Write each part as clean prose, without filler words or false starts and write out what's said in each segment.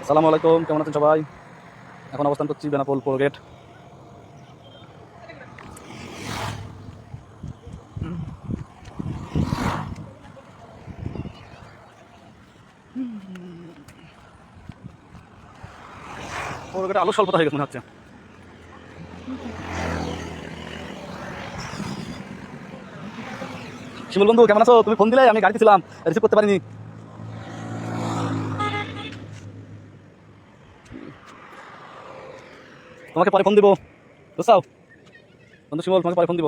আসসালামু আলাইকুম, কেমন আছেন সবাই? এখন অবস্থান করছি বেনাপোল পৌর গেট। পৌর গেটে আলো স্বল্পতা হয়ে গেছে মনে হচ্ছে। শিমুল বন্ধু, কেমন আছো? তুমি ফোন দিলে, আমি গাড়িতে ছিলাম, রিসিভ করতে পারিনি। তোমাকে পরে ফোন দিব, বুঝছাও বন্ধু শিমুল, তোমাকে পরে ফোন দিব।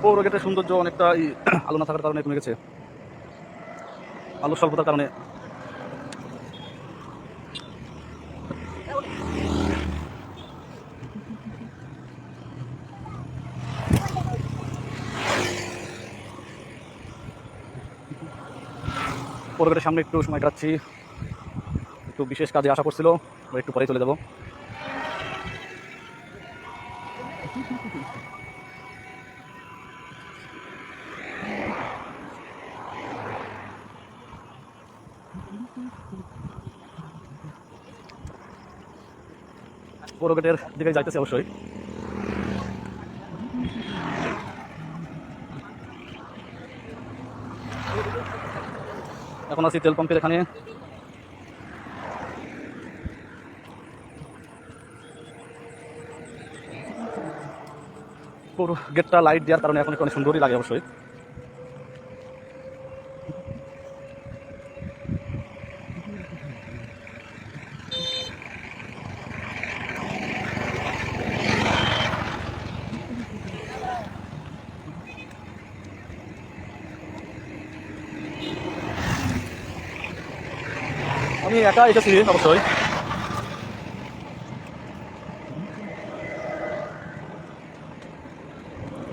পৌর গেটের সৌন্দর্য অনেকটা আলো না থাকার কারণে কমে গেছে, আলো স্বল্পতার কারণে। পৌর গেটের সামনে একটু সময় কাটাচ্ছি, একটু বিশেষ কাজে আসা পড়ছিল, একটু পরেই চলে যাবো। পৌর গেটের দিকে যাইতেছি অবশ্যই। এখন আছি তেল পাম্পের এখানে। পুরো গেটটা লাইট দেওয়ার কারণে এখন অনেক সুন্দরই লাগে অবশ্যই। আমি একা এসেছি অবশ্যই।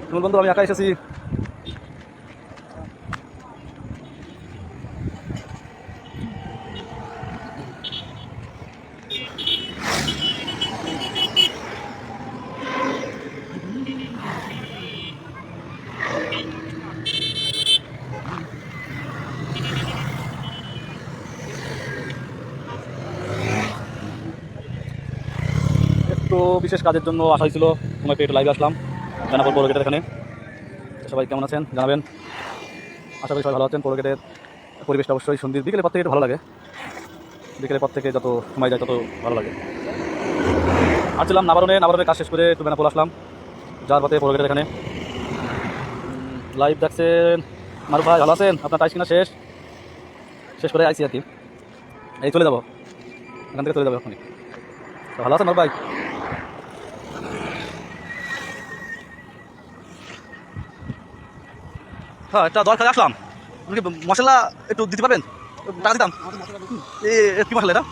তোমার বন্ধু, আমি একা এসেছি। একটু বিশেষ কাজের জন্য আসা হয়েছিল, সময় পেয়ে একটু লাইভে আসলাম বেনাপোল পৌর গেটের এখানে। সবাই কেমন আছেন জানাবেন, আশা করি সবাই ভালো আছেন। পৌর গেটের পরিবেশটা অবশ্যই সুন্দর, বিকেলের পর থেকে একটু ভালো লাগে, বিকেলের পর থেকে যত সময় যায় তত ভালো লাগে। আসছিলাম নাবারণের কাজ শেষ করে একটু বেনাপোল আসলাম, যার পথে পৌর গেটের এখানে। লাইভ দেখছেন মারুফ ভাই, ভালো আছেন? আপনার টাইস কিনা শেষ শেষ করে আইসি আর কি, এই চলে যাবো, এখান থেকে চলে যাবো এখনই। ভালো আছেন মারুফ ভাই? হ্যাঁ, একটা দরকারে আসলাম, আপনি কি মশলা একটু দিতে পারবেন? টাকা দিতাম। কি মশলা এটা?